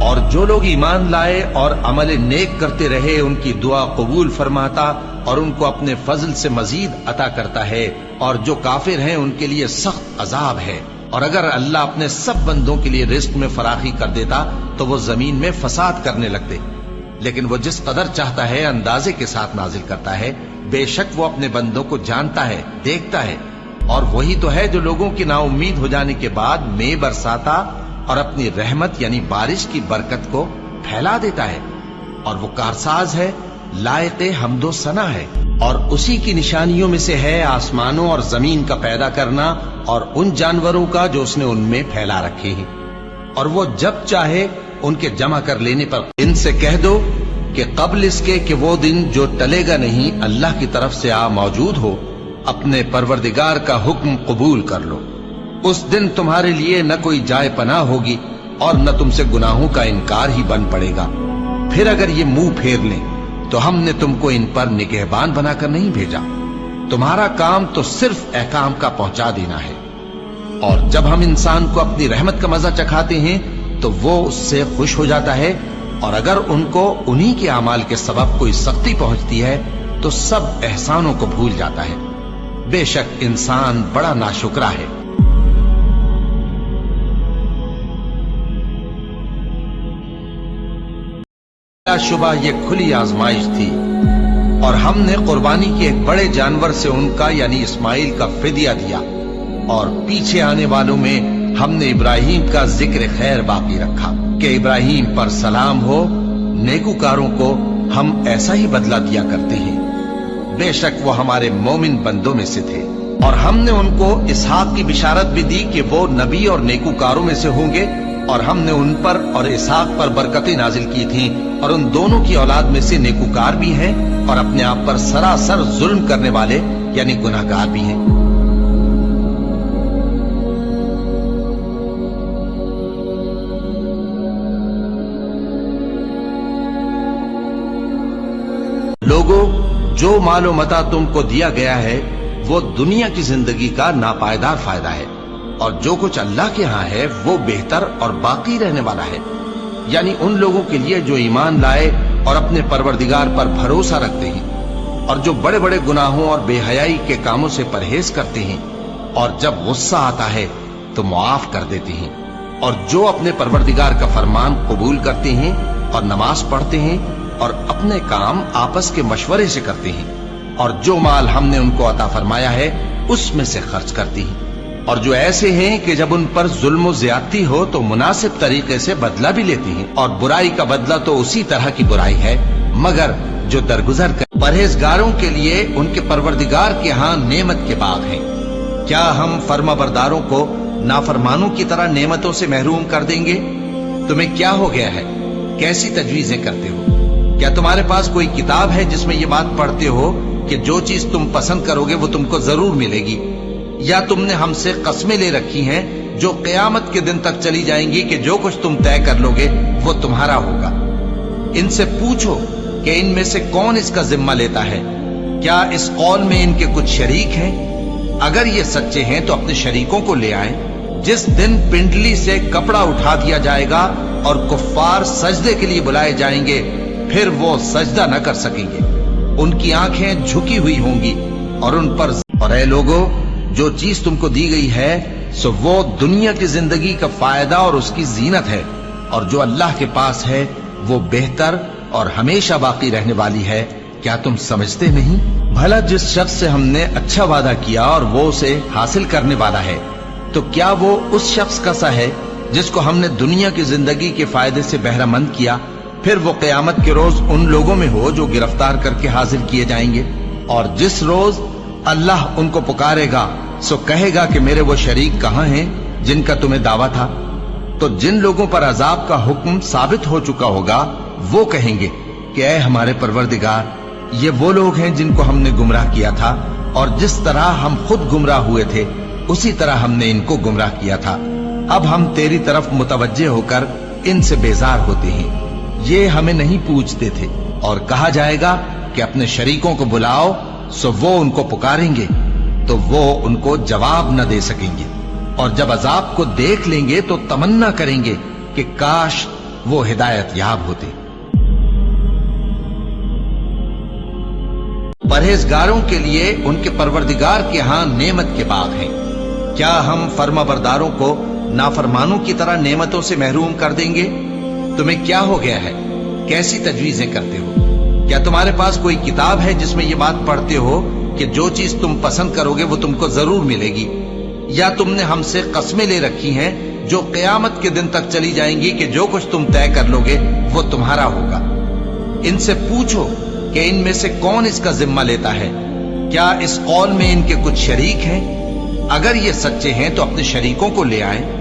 اور جو لوگ ایمان لائے اور عمل نیک کرتے رہے ان کی دعا قبول فرماتا اور ان کو اپنے فضل سے مزید عطا کرتا ہے، اور جو کافر ہیں ان کے لیے سخت عذاب ہے۔ اور اگر اللہ اپنے سب بندوں کے لیے رزق میں فراخی کر دیتا تو وہ زمین میں فساد کرنے لگتے، لیکن وہ جس قدر چاہتا ہے اندازے کے ساتھ نازل کرتا ہے۔ بے شک وہ اپنے بندوں کو جانتا ہے، دیکھتا ہے، اور وہی تو ہے جو لوگوں کی نا امید ہو جانے کے بعد مے برساتا اور اپنی رحمت یعنی بارش کی برکت کو پھیلا دیتا ہے، اور وہ کارساز ہے، لائق حمد و ثنا ہے۔ اور اسی کی نشانیوں میں سے ہے آسمانوں اور زمین کا پیدا کرنا اور ان جانوروں کا جو اس نے ان میں پھیلا رکھے ہیں، اور وہ جب چاہے ان کے جمع کر لینے پر۔ ان سے کہہ دو کہ قبل اس کے کہ وہ دن جو ٹلے گا نہیں اللہ کی طرف سے موجود ہو، اپنے پروردگار کا حکم قبول کر لو۔ اس دن تمہارے لیے نہ کوئی جائے پناہ ہوگی اور نہ تم سے گناہوں کا انکار ہی بن پڑے گا۔ پھر اگر یہ منہ پھیر لیں تو ہم نے تم کو ان پر نگہبان بنا کر نہیں بھیجا، تمہارا کام تو صرف احکام کا پہنچا دینا ہے۔ اور جب ہم انسان کو اپنی رحمت کا مزہ چکھاتے ہیں تو وہ اس سے خوش ہو جاتا ہے، اور اگر ان کو انہی کے اعمال کے سبب کوئی سختی پہنچتی ہے تو سب احسانوں کو بھول جاتا ہے۔ بے شک انسان بڑا ناشکرا ہے۔ بلا شبہ یہ کھلی آزمائش تھی، اور ہم نے قربانی کے ایک بڑے جانور سے ان کا یعنی اسماعیل کا فدیہ دیا، اور پیچھے آنے والوں میں ہم نے ابراہیم کا ذکر خیر باقی رکھا کہ ابراہیم پر سلام ہو، نیکوکاروں کو ہم ایسا ہی بدلہ دیا کرتے ہیں۔ بے شک وہ ہمارے مومن بندوں میں سے تھے۔ اور ہم نے ان کو اسحاق کی بشارت بھی دی کہ وہ نبی اور نیکوکاروں میں سے ہوں گے، اور ہم نے ان پر اور اسحاق پر برکتیں نازل کی تھیں، اور ان دونوں کی اولاد میں سے نیکوکار بھی ہیں اور اپنے آپ پر سراسر ظلم کرنے والے یعنی گناہگار بھی ہیں۔ لوگوں، جو مال و متاع تم کو دیا گیا ہے وہ دنیا کی زندگی کا ناپائیدار فائدہ ہے، اور جو کچھ اللہ کے ہاں ہے وہ بہتر اور باقی رہنے والا ہے، یعنی ان لوگوں کے لیے جو ایمان لائے اور اپنے پروردگار پر بھروسہ رکھتے ہیں، اور جو بڑے بڑے گناہوں اور بے حیائی کے کاموں سے پرہیز کرتے ہیں، اور جب غصہ آتا ہے تو معاف کر دیتے ہیں، اور جو اپنے پروردگار کا فرمان قبول کرتے ہیں اور نماز پڑھتے ہیں اور اپنے کام آپس کے مشورے سے کرتے ہیں، اور جو مال ہم نے ان کو عطا فرمایا ہے اس میں سے خرچ کرتے ہیں، اور جو ایسے ہیں کہ جب ان پر ظلم و زیادتی ہو تو مناسب طریقے سے بدلہ بھی لیتے ہیں، اور برائی کا بدلہ تو اسی طرح کی برائی ہے مگر جو درگزر کر۔ پرہیزگاروں کے لیے ان کے پروردگار کے ہاں نعمت کے باغ ہیں۔ کیا ہم فرما برداروں کو نافرمانوں کی طرح نعمتوں سے محروم کر دیں گے؟ تمہیں کیا ہو گیا ہے؟ کیسی تجویزیں کرتے ہو؟ کیا تمہارے پاس کوئی کتاب ہے جس میں یہ بات پڑھتے ہو کہ جو چیز تم پسند کرو گے وہ تم کو ضرور ملے گی؟ یا تم نے ہم سے قسمیں لے رکھی ہیں جو قیامت کے دن تک چلی جائیں گی کہ جو کچھ تم طے کر لو گے وہ تمہارا ہوگا؟ ان سے پوچھو کہ ان میں سے کون اس کا ذمہ لیتا ہے؟ کیا اس قول میں ان کے کچھ شریک ہیں؟ اگر یہ سچے ہیں تو اپنے شریکوں کو لے آئیں۔ جس دن پنڈلی سے کپڑا اٹھا دیا جائے گا اور کفار سجدے کے لیے بلائے جائیں گے، پھر وہ سجدہ نہ کر سکیں گے، ان کی آنکھیں جھکی ہوئی ہوں گی اور ان پر۔ اور اے لوگو، جو چیز تم کو دی گئی ہے سو وہ دنیا کی زندگی کا فائدہ اور اس کی زینت ہے، اور جو اللہ کے پاس ہے وہ بہتر اور ہمیشہ باقی رہنے والی ہے۔ کیا تم سمجھتے نہیں؟ بھلا جس شخص سے ہم نے اچھا وعدہ کیا اور وہ اسے حاصل کرنے والا ہے، تو کیا وہ اس شخص کا سا ہے جس کو ہم نے دنیا کی زندگی کے فائدے سے بہرہ مند کیا، پھر وہ قیامت کے روز ان لوگوں میں ہو جو گرفتار کر کے حاضر کیے جائیں گے؟ اور جس روز اللہ ان کو پکارے گا سو کہے گا کہ میرے وہ شریک کہاں ہیں جن کا تمہیں دعویٰ تھا؟ تو جن لوگوں پر عذاب کا حکم ثابت ہو چکا ہوگا وہ کہیں گے کہ اے ہمارے پروردگار، یہ وہ لوگ ہیں جن کو ہم نے گمراہ کیا تھا، اور جس طرح ہم خود گمراہ ہوئے تھے اسی طرح ہم نے ان کو گمراہ کیا تھا۔ اب ہم تیری طرف متوجہ ہو کر ان سے بیزار ہوتے ہیں، یہ ہمیں نہیں پوچھتے تھے۔ اور کہا جائے گا کہ اپنے شریکوں کو بلاؤ، سو وہ ان کو پکاریں گے تو وہ ان کو جواب نہ دے سکیں گے، اور جب عذاب کو دیکھ لیں گے تو تمنا کریں گے کہ کاش وہ ہدایت یاب ہوتے۔ پرہیزگاروں کے لیے ان کے پروردگار کے ہاں نعمت کے باغ ہیں۔ کیا ہم فرما برداروں کو نافرمانوں کی طرح نعمتوں سے محروم کر دیں گے؟ تمہیں کیا ہو گیا ہے؟ کیسی تجویزیں کرتے ہو؟ کیا تمہارے پاس کوئی کتاب ہے جس میں یہ بات پڑھتے ہو کہ جو چیز تم پسند کرو گے وہ تم کو ضرور ملے گی؟ یا تم نے ہم سے قسمیں لے رکھی ہیں جو قیامت کے دن تک چلی جائیں گی کہ جو کچھ تم طے کر لو گے وہ تمہارا ہوگا؟ ان سے پوچھو کہ ان میں سے کون اس کا ذمہ لیتا ہے؟ کیا اس قول میں ان کے کچھ شریک ہیں؟ اگر یہ سچے ہیں تو اپنے شریکوں کو لے آئیں۔